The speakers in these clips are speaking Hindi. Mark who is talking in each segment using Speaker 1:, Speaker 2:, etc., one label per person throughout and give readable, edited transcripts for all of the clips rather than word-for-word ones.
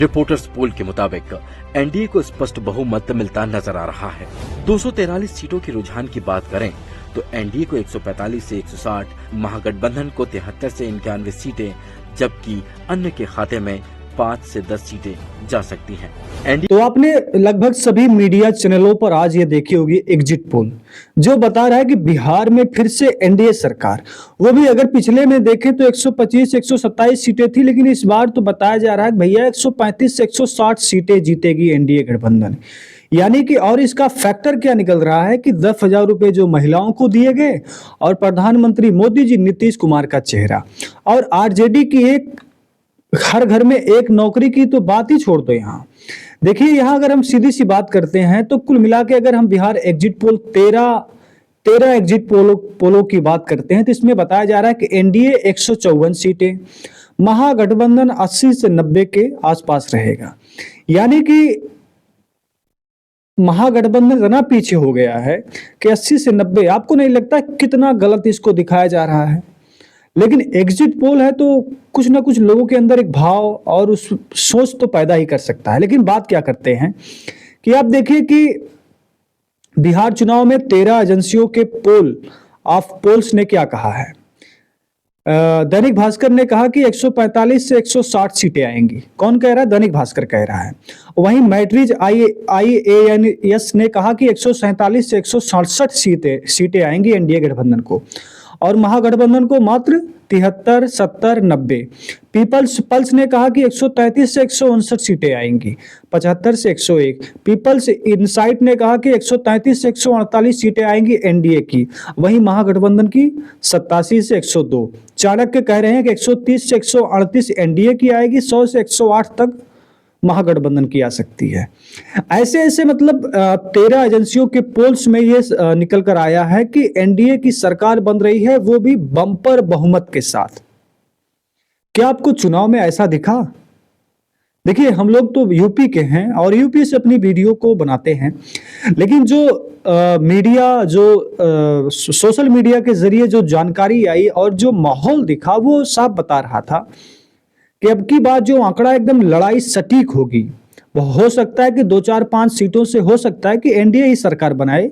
Speaker 1: रिपोर्टर्स पोल के मुताबिक एनडीए को स्पष्ट बहुमत मिलता नजर आ रहा है। 243 सीटों के रुझान की बात करें तो एनडीए को 145 से 160, महागठबंधन को 73 से 91 सीटें, जबकि अन्य के खाते में 5 से 10 सीटें जा सकती हैं।
Speaker 2: तो आपने लगभग सभी मीडिया चैनलों पर आज ये देखी होगी एग्जिट पोल, जो बता रहा है कि बिहार में फिर से एनडीए सरकार, वो भी अगर पिछले में देखें तो 125 127 सीटें थी, लेकिन इस बार तो बताया जा रहा है कि भैया 135 से 160 सीटें जीतेगी एनडीए गठबंधन। यानी कि और इसका फैक्टर क्या निकल रहा है कि 10,000 रुपए जो महिलाओं को दिए गए और प्रधानमंत्री मोदी जी नीतीश कुमार का चेहरा और आरजेडी की एक हर घर में एक नौकरी की तो बात ही छोड़ दो। यहाँ देखिए, यहाँ अगर हम सीधी सी बात करते हैं तो कुल मिला के अगर हम बिहार एग्जिट पोल 13 एग्जिट पोलों की बात करते हैं तो इसमें बताया जा रहा है कि एनडीए 154 सीटें, महागठबंधन 80 से 90 के आसपास रहेगा। यानी कि महागठबंधन इतना पीछे हो गया है कि 80 से 90, आपको नहीं लगता कितना गलत इसको दिखाया जा रहा है? लेकिन एग्जिट पोल है तो कुछ ना कुछ लोगों के अंदर एक भाव और उस सोच तो पैदा ही कर सकता है। लेकिन बात क्या करते हैं कि आप देखिए कि बिहार चुनाव में 13 एजेंसियों के पोल ऑफ पोल्स ने क्या कहा है। दैनिक भास्कर ने कहा कि 145 से 160 सीटें आएंगी। कौन कह रहा है? दैनिक भास्कर कह रहा है। वहीं मैट्रिज IANS ने कहा कि 147 से 167 सीटें आएंगी एनडीए गठबंधन को, और महागठबंधन को मात्र 73, 70, 90। पीपल्स पल्स ने कहा कि 133 से 159 सीटें आएंगी, 75 से 101। पीपल्स इनसाइट ने कहा कि 133 से 148 सीटें आएंगी एनडीए की, वहीं महागठबंधन की 87 से 102। चाणक्य कह रहे हैं कि 130 से 138 एनडीए की आएगी, 100 से 108 तक महागठबंधन की आ सकती है। ऐसे ऐसे मतलब 13 एजेंसियों के पोल्स में ये निकल कर आया है कि एनडीए की सरकार बन रही है, वो भी बम्पर बहुमत के साथ। क्या आपको चुनाव में ऐसा दिखा? देखिए, हम लोग तो यूपी के हैं और यूपी से अपनी वीडियो को बनाते हैं, लेकिन जो मीडिया, जो सोशल मीडिया के जरिए जो जानकारी आई और जो माहौल दिखा, वो साफ बता रहा था कि अब की बात जो आंकड़ा एकदम लड़ाई सटीक होगी। वो हो सकता है कि 2, 4, 5 सीटों से हो सकता है कि एनडीए ही सरकार बनाए,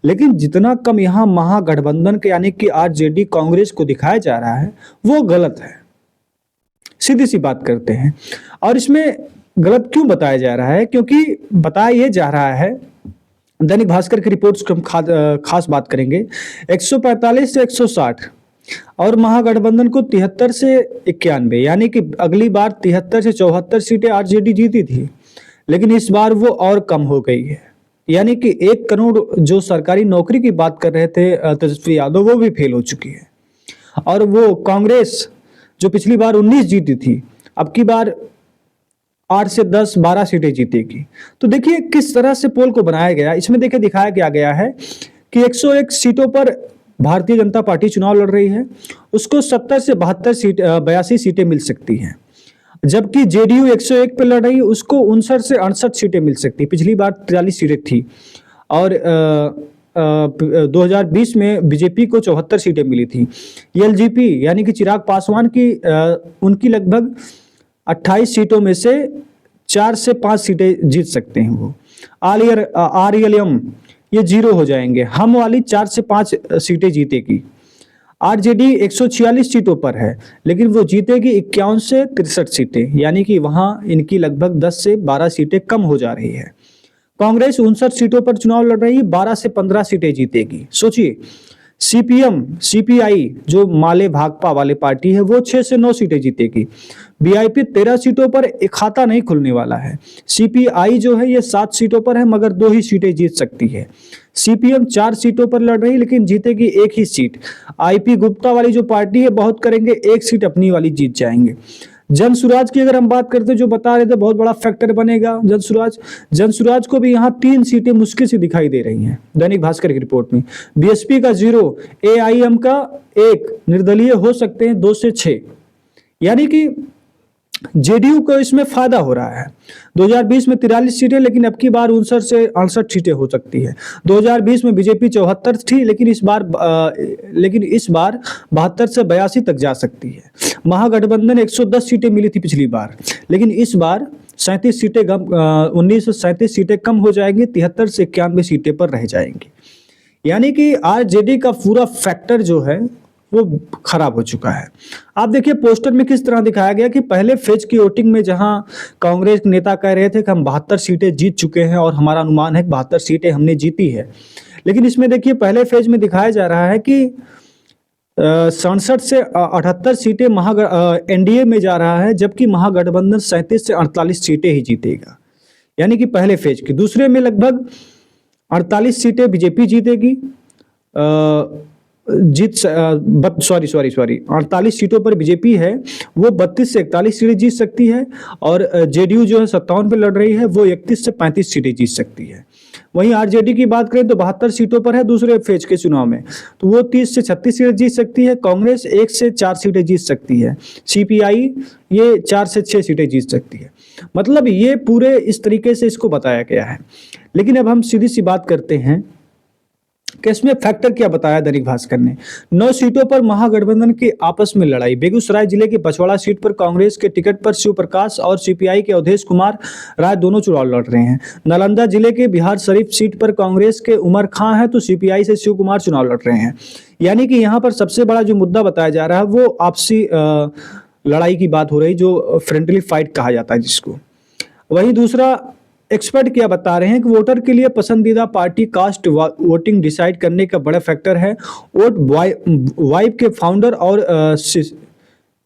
Speaker 2: लेकिन जितना कम यहाँ महागठबंधन के यानी कि आरजेडी कांग्रेस को दिखाया जा रहा है वो गलत है। सीधी सी बात करते हैं। और इसमें गलत क्यों बताया जा रहा है? क्योंकि बताया ये जा रहा है, दैनिक भास्कर की रिपोर्ट्स को हम खास बात करेंगे, 145 से 160 और महागठबंधन को 73 से 91, यानी कि अगली बार 73 से 74 सीटें आरजेडी जीती थी, लेकिन इस बार वो और कम हो गई है। यानी कि 1 करोड़ जो सरकारी नौकरी की बात कर रहे थे तेजस्वी यादव, वो भी फेल हो चुकी है। और वो कांग्रेस जो पिछली बार 19 जीती थी, अब की बार 8 से 10, 12 सीटें जीतेगी। तो देखिए किस तरह से पोल को बनाया गया। इसमें देखिए दिखाया क्या गया है कि 101 सीटों पर भारतीय जनता पार्टी चुनाव लड़ रही है, उसको 70 से 82 सीटें मिल सकती हैं, जबकि जेडीयू 101 पे लड़ रही है, उसको 59 से 68 सीटें मिल सकती। पिछली बार 43 सीटें थी और 2020 में बीजेपी को 74 सीटें मिली थी। एलजेपी यानी कि चिराग पासवान की उनकी लगभग 28 सीटों में से 4 से 5 सीटें जीत सकते हैं वो। RLM ये 0 हो जाएंगे। हम वाली 4 से 5 सीटें जीतेगी। आरजेडी 146 सीटों पर है, लेकिन वो जीतेगी 51 से 63 सीटें, यानी कि वहां इनकी लगभग 10 से 12 सीटें कम हो जा रही है। कांग्रेस 59 सीटों पर चुनाव लड़ रही है, 12 से 15 सीटें जीतेगी। सोचिए, CPI जो माले भाकपा वाले पार्टी है, वो 6 से 9 सीटें जीतेगी। बीआईपी 13 सीटों पर एक खाता नहीं खुलने वाला है। CPI जो है ये 7 सीटों पर है, मगर 2 ही सीटें जीत सकती है। CPM 4 सीटों पर लड़ रही है, लेकिन जीतेगी 1 ही सीट। IP गुप्ता वाली जो पार्टी है, बहुत करेंगे 1 सीट अपनी वाली जीत जाएंगे। जनसुराज की अगर हम बात करते हैं, जो बता रहे थे बहुत बड़ा फैक्टर बनेगा जनसुराज को भी यहाँ 3 सीटें मुश्किल से दिखाई दे रही हैं दैनिक भास्कर की रिपोर्ट में। BSP का 0, AIM का 1, निर्दलीय हो सकते हैं 2 से 6। यानी कि जेडीयू को इसमें फायदा हो रहा है। 2020 में 43 सीटें, लेकिन अब की बार 59 से 68 सीटें हो सकती है। 2020 में बीजेपी 74 थी, लेकिन इस बार 72 से 82 तक जा सकती है। महागठबंधन 110 सीटें मिली थी पिछली बार, लेकिन इस बार 37 सीटें 1937 सीटें कम हो जाएंगी, 73 से 91 सीटें पर रह जाएंगी। यानी कि आरजेडी का पूरा फैक्टर जो है वो खराब हो चुका है। आप देखिए पोस्टर में किस तरह दिखाया गया कि पहले फेज की वोटिंग में जहां कांग्रेस नेता कह रहे थे कि हम 72 सीटें जीत चुके हैं और हमारा अनुमान है कि 72 सीटें हमने जीती है, लेकिन इसमें देखिए पहले फेज में दिखाया जा रहा है कि 67 से 78 सीटें एनडीए में जा रहा है, जबकि महागठबंधन 37 से 48 सीटें ही जीतेगा। यानी कि पहले फेज की। दूसरे में लगभग 48 सीटें बीजेपी जीतेगी, 48 सीटों पर बीजेपी है, वो 32 से 41 सीटें जीत सकती है, और जेडीयू जो है 57 पे लड़ रही है, वो 31 से 35 सीटें जीत सकती है। वहीं आरजेडी की बात करें तो 72 सीटों पर है दूसरे फेज के चुनाव में, तो वो 30 से 36 सीटें जीत सकती है। कांग्रेस 1 से 4 सीटें जीत सकती है। सीपीआई ये 4 से 6 सीटें जीत सकती है। मतलब ये पूरे इस तरीके से इसको बताया गया है। लेकिन अब हम सीधी सी बात करते हैं कि इसमें फैक्टर क्या बताया दैनिक भास्कर ने। 9 सीटों पर महागठबंधन की आपस में लड़ाई। बेगूसराय जिले की बछवाड़ा सीट पर कांग्रेस के टिकट पर शिव प्रकाश और सीपीआई के अवधेश कुमार राय दोनों चुनाव लड़ रहे हैं। नालंदा जिले के बिहार शरीफ सीट पर कांग्रेस के उमर खां हैं, तो सीपीआई से शिव कुमार चुनाव लड़ रहे हैं। यानी कि यहाँ पर सबसे बड़ा जो मुद्दा बताया जा रहा है वो आपसी लड़ाई की बात हो रही, जो फ्रेंडली फाइट कहा जाता है जिसको। वहीं दूसरा एक्सपर्ट क्या बता रहे हैं कि वोटर के लिए पसंदीदा पार्टी कास्ट वोटिंग डिसाइड करने का बड़ा फैक्टर है। वोट वाइब के फाउंडर और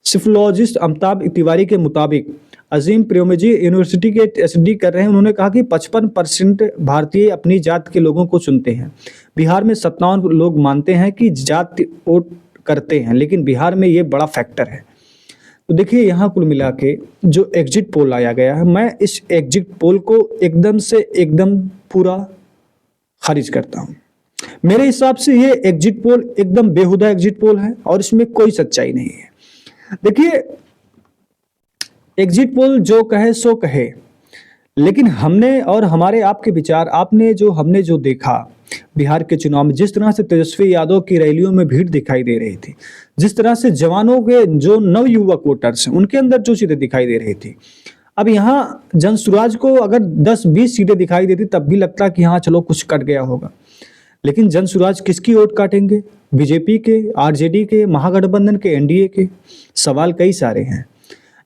Speaker 2: सिफोलॉजिस्ट अमिताभ तिवारी के मुताबिक अजीम प्रेमजी यूनिवर्सिटी के एसडी कर रहे हैं। उन्होंने कहा कि 55% भारतीय अपनी जात के लोगों को चुनते हैं। बिहार में 57 लोग मानते हैं कि जात वोट करते हैं, लेकिन बिहार में ये बड़ा फैक्टर है। तो देखिए यहाँ कुल मिला के जो एग्जिट पोल लाया गया है, मैं इस एग्जिट पोल को एकदम पूरा खारिज करता हूँ। मेरे हिसाब से ये एग्जिट पोल एकदम बेहुदा एग्जिट पोल है और इसमें कोई सच्चाई नहीं है। देखिए एग्जिट पोल जो कहे सो कहे, लेकिन हमने और हमारे आपके विचार हमने जो देखा बिहार के चुनाव में, जिस तरह से तेजस्वी यादव की रैलियों में भीड़ दिखाई दे रही थी, जिस तरह से जवानों के जो नवयुवक वोटर्स हैं उनके अंदर जो चीजें दिखाई दे रही थी, अब यहाँ जनसुराज को अगर 10-20 सीटें दिखाई देती तब भी लगता कि हाँ चलो कुछ कट गया होगा। लेकिन जनसुराज किसकी वोट काटेंगे? बीजेपी के, आरजेडी के, महागठबंधन के, एनडीए के? सवाल कई सारे हैं।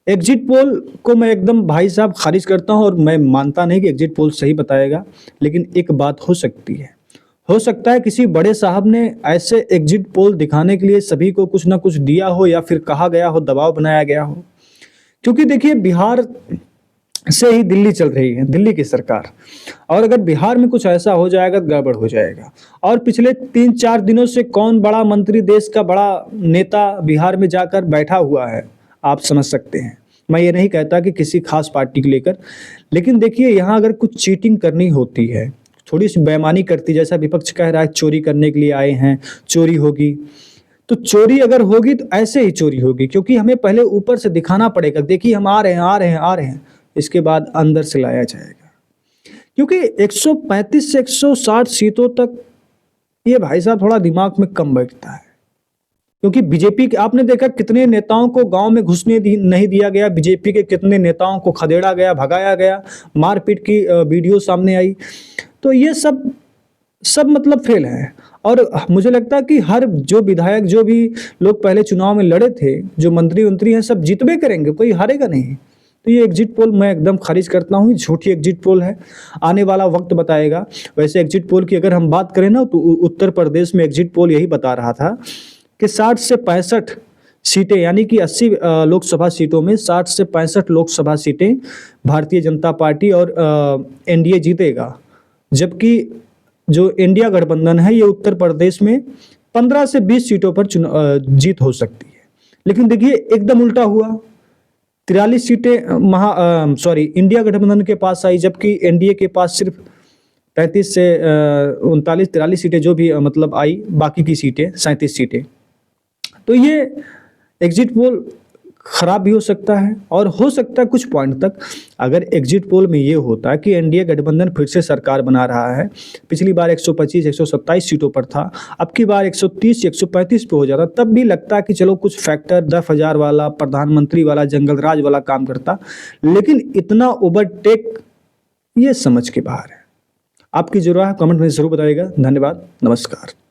Speaker 2: एग्जिट पोल को मैं एकदम भाई साहब खारिज करता हूं और मैं मानता नहीं कि एग्जिट पोल सही बताएगा, लेकिन एक बात हो सकती है, हो सकता है किसी बड़े साहब ने ऐसे एग्जिट पोल दिखाने के लिए सभी को कुछ ना कुछ दिया हो, या फिर कहा गया हो, दबाव बनाया गया हो। क्योंकि देखिए बिहार से ही दिल्ली चल रही है, दिल्ली की सरकार, और अगर बिहार में कुछ ऐसा हो जाएगा तो गड़बड़ हो जाएगा। और पिछले 3-4 दिनों से कौन बड़ा मंत्री, देश का बड़ा नेता बिहार में जाकर बैठा हुआ है, आप समझ सकते हैं। मैं ये नहीं कहता कि किसी खास पार्टी को लेकर, लेकिन देखिए यहाँ अगर कुछ चीटिंग करनी होती है, थोड़ी सी बेईमानी करती, जैसा विपक्ष कह रहा है चोरी करने के लिए आए हैं, चोरी होगी, तो चोरी अगर होगी तो ऐसे ही चोरी होगी, क्योंकि हमें पहले ऊपर से दिखाना पड़ेगा, देखिए हम आ रहे हैं, इसके बाद अंदर से लाया जाएगा। क्योंकि 135 से 160 सीटों तक ये भाई साहब थोड़ा दिमाग में कम बैठता है। क्योंकि बीजेपी के आपने देखा कितने नेताओं को गांव में घुसने नहीं दिया गया, बीजेपी के कितने नेताओं को खदेड़ा गया, भगाया गया, मारपीट की वीडियो सामने आई। तो ये सब मतलब फेल है। और मुझे लगता है कि हर जो विधायक, जो भी लोग पहले चुनाव में लड़े थे, जो मंत्री हैं, सब जीतबे करेंगे, कोई हारेगा नहीं। तो ये एग्जिट पोल मैं एकदम खारिज करता हूँ, झूठी एग्जिट पोल है, आने वाला वक्त बताएगा। वैसे एग्जिट पोल की अगर हम बात करें ना, तो उत्तर प्रदेश में एग्जिट पोल यही बता रहा था कि 60 से 65 सीटें, यानी कि 80 लोकसभा सीटों में 60 से 65 लोकसभा सीटें भारतीय जनता पार्टी और एनडीए जीतेगा। जबकि जो इंडिया गठबंधन है, ये उत्तर प्रदेश में 15 से 20 सीटों पर जीत हो सकती है। लेकिन देखिए एकदम उल्टा हुआ, 43 सीटें इंडिया गठबंधन के पास आई, जबकि एनडीए के पास सिर्फ 35 से 39-43 सीटें जो भी मतलब आई, बाकी की सीटें 37 सीटें। तो ये एग्जिट पोल खराब भी हो सकता है और हो सकता है कुछ पॉइंट तक। अगर एग्जिट पोल में ये होता कि एनडीए गठबंधन फिर से सरकार बना रहा है, पिछली बार 125 127 सीटों पर था, अब की बार 130 135 पे हो जाता, तब भी लगता कि चलो कुछ फैक्टर 10,000 वाला, प्रधानमंत्री वाला, जंगल राज वाला काम करता। लेकिन इतना ओवरटेक ये समझ के बाहर है। आपकी जो राय है कमेंट में जरूर बताइएगा। धन्यवाद, नमस्कार।